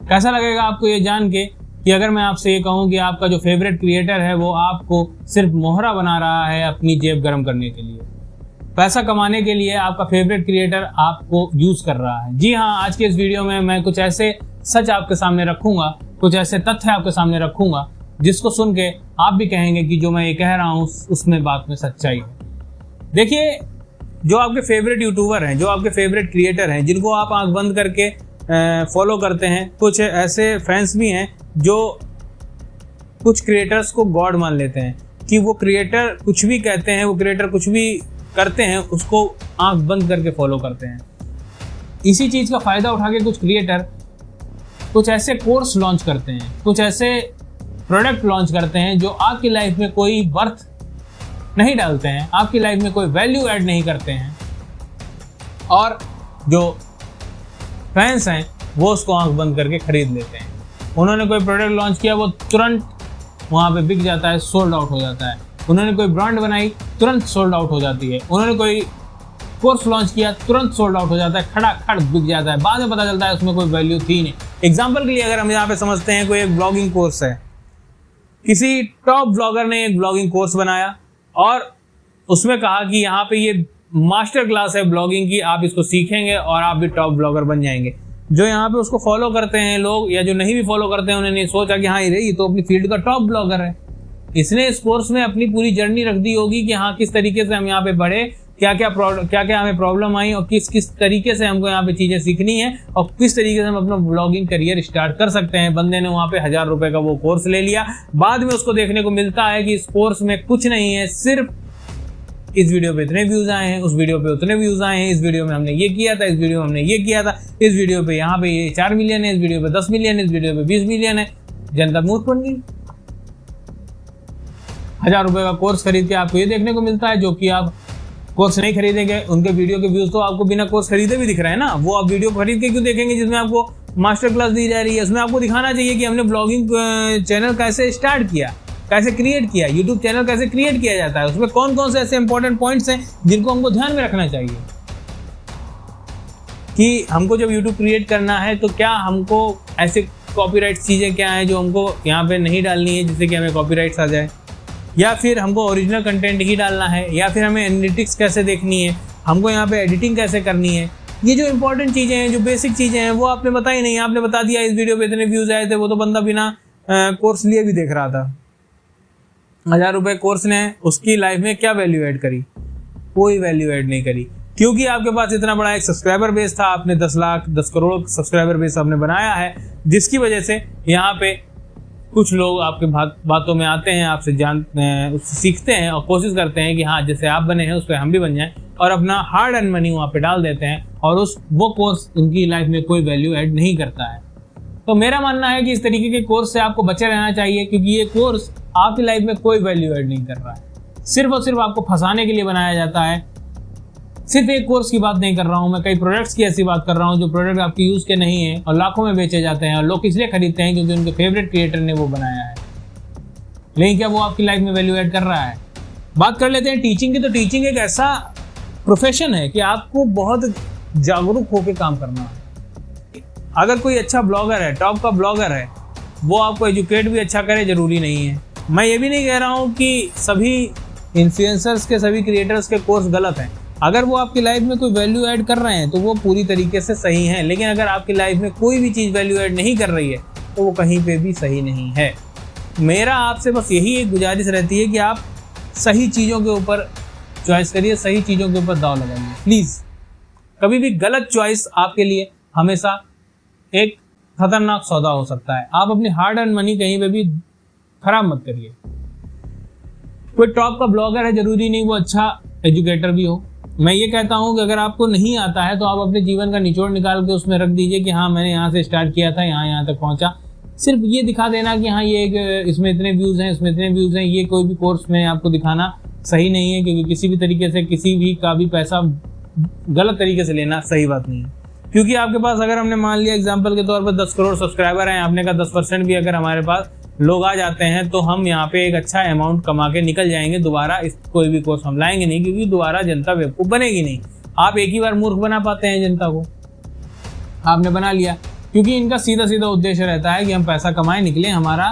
कैसा लगेगा आपको ये जान के कि अगर मैं आपसे ये कहूँ कि आपका जो फेवरेट क्रिएटर है वो आपको सिर्फ मोहरा बना रहा है अपनी जेब गर्म करने के लिए, पैसा कमाने के लिए आपका फेवरेट क्रिएटर आपको यूज कर रहा है। जी हाँ, आज के इस वीडियो में मैं कुछ ऐसे सच आपके सामने रखूंगा, कुछ ऐसे तथ्य आपके सामने रखूंगा जिसको सुन के आप भी कहेंगे कि जो मैं ये कह रहा हूँ उसमें बात में सच्चाई है। देखिए, जो आपके फेवरेट यूट्यूबर हैं, जो आपके फेवरेट क्रिएटर हैं, जिनको आप आंख बंद करके फॉलो करते हैं, कुछ ऐसे फैंस भी हैं जो कुछ क्रिएटर्स को गॉड मान लेते हैं कि वो क्रिएटर कुछ भी कहते हैं, वो क्रिएटर कुछ भी करते हैं, उसको आंख बंद करके फॉलो करते हैं। इसी चीज़ का फ़ायदा उठा के कुछ क्रिएटर कुछ ऐसे कोर्स लॉन्च करते हैं, कुछ ऐसे प्रोडक्ट लॉन्च करते हैं जो आपकी लाइफ में कोई वर्थ नहीं डालते हैं, आपकी लाइफ में कोई वैल्यू ऐड नहीं करते हैं, और जो फैंस हैं वो उसको आंख बंद करके खरीद लेते हैं। उन्होंने कोई प्रोडक्ट लॉन्च किया, वो तुरंत वहाँ पे बिक जाता है, सोल्ड आउट हो जाता है। उन्होंने कोई ब्रांड बनाई, तुरंत सोल्ड आउट हो जाती है। उन्होंने कोई कोर्स लॉन्च किया, तुरंत सोल्ड आउट हो जाता है, खड़ बिक जाता है। बाद में पता चलता है उसमें कोई वैल्यू थी नहीं। एग्जाम्पल के लिए अगर हम यहाँ पे समझते हैं कोई एक ब्लॉगिंग कोर्स है, किसी टॉप ब्लॉगर ने एक ब्लॉगिंग कोर्स बनाया और उसमें कहा कि यहाँ पे ये मास्टर क्लास है ब्लॉगिंग की, आप इसको सीखेंगे और आप भी टॉप ब्लॉगर बन जाएंगे। जो यहाँ पे उसको फॉलो करते हैं लोग, या जो नहीं भी फॉलो करते हैं, उन्होंने सोचा कि हाँ ये तो अपनी फील्ड का टॉप ब्लॉगर है। इसने इस कोर्स में अपनी पूरी जर्नी रख दी होगी कि हाँ किस तरीके से हम यहाँ पे बढ़े, क्या क्या हमें प्रॉब्लम आई और किस तरीके से हमको यहाँ पे चीजें सीखनी है और किस तरीके से हम अपना ब्लॉगिंग करियर स्टार्ट कर सकते हैं। बंदे ने वहाँ पे 1000 रुपए का वो कोर्स ले लिया। बाद में उसको देखने को मिलता है कि इस कोर्स में कुछ नहीं है, सिर्फ इस वीडियो पे इतने व्यूज आए हैं, उस वीडियो पे उतने व्यूज आए हैं, इस वीडियो में हमने ये किया था, इस वीडियो में हमने ये किया था, इस वीडियो पे यहाँ पे ये 4 मिलियन है, इस वीडियो पे 10 मिलियन है, इस वीडियो पे 20 मिलियन है। जनता मूर्ख बन गई। 1000 रुपए का कोर्स खरीद के आपको ये देखने को मिलता है, जो कि आप कोर्स नहीं खरीदेंगे, उनके वीडियो के व्यूज तो आपको बिना कोर्स खरीदे भी दिख रहे हैं ना। वो आप वीडियो खरीद के क्यों देखेंगे जिसमें आपको मास्टर क्लास दी जा रही है? उसमें आपको दिखाना चाहिए कि हमने ब्लॉगिंग चैनल कैसे स्टार्ट किया, कैसे क्रिएट किया, यूट्यूब चैनल कैसे क्रिएट किया जाता है, उसमें कौन कौन से ऐसे इंपॉर्टेंट पॉइंट्स हैं जिनको हमको ध्यान में रखना चाहिए कि हमको जब यूट्यूब क्रिएट करना है तो क्या हमको ऐसे कॉपीराइट चीज़ें क्या हैं जो हमको यहाँ पे नहीं डालनी है जिससे कि हमें कॉपीराइट्स आ जाए, या फिर हमको ओरिजिनल कंटेंट ही डालना है, या फिर हमें एनालिटिक्स कैसे देखनी है, हमको यहाँ पे एडिटिंग कैसे करनी है। ये जो इंपॉर्टेंट चीज़ें हैं, जो बेसिक चीज़ें हैं, वो आपने बताई नहीं। आपने बता दिया इस वीडियो पे इतने व्यूज़ आए थे, वो तो बंदा बिना कोर्स लिए भी देख रहा था। 1000 रुपए कोर्स ने उसकी लाइफ में क्या वैल्यू ऐड करी? कोई वैल्यू ऐड नहीं करी, क्योंकि आपके पास इतना बड़ा एक सब्सक्राइबर बेस था। आपने 10 लाख 10 करोड़ सब्सक्राइबर बेस आपने बनाया है, जिसकी वजह से यहाँ पे कुछ लोग आपके बातों में आते हैं, आपसे उससे सीखते हैं और कोशिश करते हैं कि हाँ जैसे आप बने हैं उस पर हम भी बन जाएं, और अपना हार्ड अर्न मनी वहाँ पे डाल देते हैं, और वो कोर्स उनकी लाइफ में कोई वैल्यू ऐड नहीं करता है। तो मेरा मानना है कि इस तरीके के कोर्स से आपको बचे रहना चाहिए, क्योंकि ये कोर्स आपकी लाइफ में कोई वैल्यू ऐड नहीं कर रहा है। सिर्फ और सिर्फ आपको फंसाने के लिए बनाया जाता है। सिर्फ एक कोर्स की बात नहीं कर रहा हूँ मैं, कई प्रोडक्ट्स की ऐसी बात कर रहा हूँ जो प्रोडक्ट आपके यूज़ के नहीं है और लाखों में बेचे जाते हैं, और लोग इसलिए खरीदते हैं क्योंकि उनके फेवरेट क्रिएटर ने वो बनाया है। लेकिन क्या वो आपकी लाइफ में वैल्यू ऐड कर रहा है? बात कर लेते हैं टीचिंग की। तो टीचिंग एक ऐसा प्रोफेशन है कि आपको बहुत जागरूक होकर काम करना है। अगर कोई अच्छा ब्लॉगर है, टॉप का ब्लॉगर है, वो आपको एजुकेट भी अच्छा करे जरूरी नहीं है। मैं ये भी नहीं कह रहा हूँ कि सभी इन्फ्लुएंसर्स के, सभी क्रिएटर्स के कोर्स गलत हैं। अगर वो आपकी लाइफ में कोई वैल्यू ऐड कर रहे हैं तो वो पूरी तरीके से सही है, लेकिन अगर आपकी लाइफ में कोई भी चीज़ वैल्यू ऐड नहीं कर रही है तो वो कहीं पे भी सही नहीं है। मेरा आपसे बस यही एक गुजारिश रहती है कि आप सही चीज़ों के ऊपर चॉइस करिए, सही चीज़ों के ऊपर दाव लगाइए प्लीज़। कभी भी गलत चॉइस आपके लिए हमेशा एक खतरनाक सौदा हो सकता है। आप अपनी हार्ड अर्न मनी कहीं पे भी खराब मत करिए। कोई टॉप का ब्लॉगर है, जरूरी नहीं वो अच्छा एजुकेटर भी हो। मैं ये कहता हूँ कि अगर आपको नहीं आता है तो आप अपने जीवन का निचोड़ निकाल के उसमें रख दीजिए कि हाँ मैंने यहाँ से स्टार्ट किया था, यहाँ तक पहुँचा। सिर्फ ये दिखा देना कि हाँ ये इसमें इतने व्यूज़ हैं, इसमें इतने व्यूज़ हैं, ये कोई भी कोर्स में आपको दिखाना सही नहीं है, क्योंकि किसी भी तरीके से किसी भी का भी पैसा गलत तरीके से लेना सही बात नहीं है। क्योंकि आपके पास अगर हमने मान लिया एग्जाम्पल के तौर पर 10 करोड़ सब्सक्राइबर हैं, आपने कहा 10% भी अगर हमारे पास लोग आ जाते हैं तो हम यहाँ पे एक अच्छा अमाउंट कमा के निकल जाएंगे। दोबारा इस कोई भी कोर्स हम लाएंगे नहीं, क्योंकि दोबारा जनता बेवकूफ़ बनेगी नहीं। आप एक ही बार मूर्ख बना पाते हैं जनता को, आपने बना लिया। क्योंकि इनका सीधा सीधा उद्देश्य रहता है कि हम पैसा कमाएं, निकलें, हमारा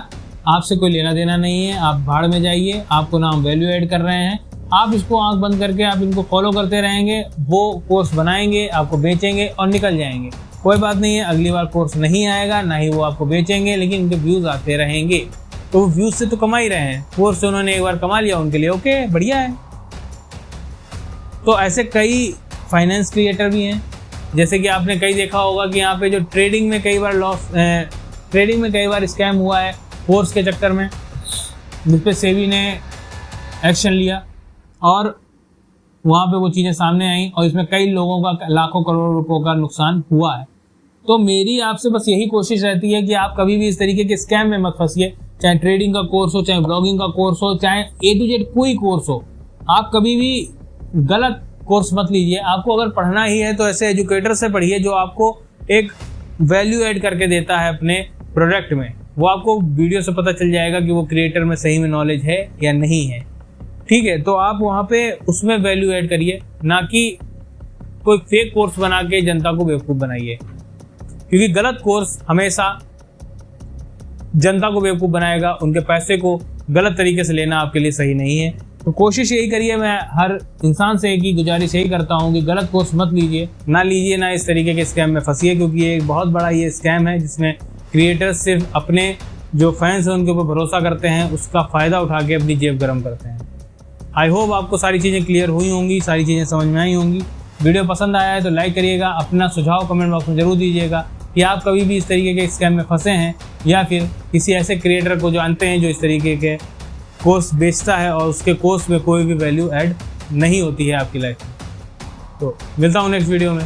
आपसे कोई लेना देना नहीं है, आप भाड़ में जाइए, आपको ना हम वैल्यू ऐड कर रहे हैं, आप इसको आंख बंद करके आप इनको फॉलो करते रहेंगे, वो कोर्स बनाएंगे, आपको बेचेंगे और निकल जाएंगे। कोई बात नहीं है, अगली बार कोर्स नहीं आएगा, ना ही वो आपको बेचेंगे, लेकिन उनके व्यूज़ आते रहेंगे। तो वो व्यूज़ से तो कमा ही रहे हैं, कोर्स से उन्होंने एक बार कमा लिया, उनके लिए ओके, बढ़िया है। तो ऐसे कई फाइनेंस क्रिएटर भी हैं, जैसे कि आपने कई देखा होगा कि यहाँ पे जो ट्रेडिंग में कई बार स्कैम हुआ है कोर्स के चक्कर में, जिस पे सेबी ने एक्शन लिया और वहाँ पे वो चीज़ें सामने आई और इसमें कई लोगों का लाखों करोड़ों रुपयों का नुकसान हुआ है। तो मेरी आपसे बस यही कोशिश रहती है कि आप कभी भी इस तरीके के स्कैम में मत फंसिए, चाहे ट्रेडिंग का कोर्स हो, चाहे ब्लॉगिंग का कोर्स हो, चाहे A to Z कोई कोर्स हो। आप कभी भी गलत कोर्स मत लीजिए। आपको अगर पढ़ना ही है तो ऐसे एजुकेटर से पढ़िए जो आपको एक वैल्यू ऐड करके देता है अपने प्रोडक्ट में। वो आपको वीडियो से पता चल जाएगा कि वो क्रिएटर में सही में नॉलेज है या नहीं है, ठीक है। तो आप वहाँ पे उसमें वैल्यू ऐड करिए, ना कि कोई फेक कोर्स बना के जनता को बेवकूफ़ बनाइए, क्योंकि गलत कोर्स हमेशा जनता को बेवकूफ़ बनाएगा। उनके पैसे को गलत तरीके से लेना आपके लिए सही नहीं है। तो कोशिश यही करिए, मैं हर इंसान से एक ही गुजारिश यही करता हूँ कि गलत कोर्स मत लीजिए, ना इस तरीके के स्कैम में फंसिए, क्योंकि ये एक बहुत बड़ा ये स्कैम है जिसमें क्रिएटर्स सिर्फ अपने जो फैंस हैं उनके ऊपर भरोसा करते हैं, उसका फ़ायदा उठा के अपनी जेब गर्म करते हैं। आई होप आपको सारी चीज़ें क्लियर हुई होंगी, सारी चीज़ें समझ में आई होंगी। वीडियो पसंद आया है तो लाइक करिएगा, अपना सुझाव कमेंट बॉक्स में ज़रूर दीजिएगा कि आप कभी भी इस तरीके के स्कैम में फंसे हैं या फिर किसी ऐसे क्रिएटर को जानते हैं जो इस तरीके के कोर्स बेचता है और उसके कोर्स में कोई भी वैल्यू ऐड नहीं होती है आपकी लाइफ में। तो मिलता हूँ नेक्स्ट वीडियो में।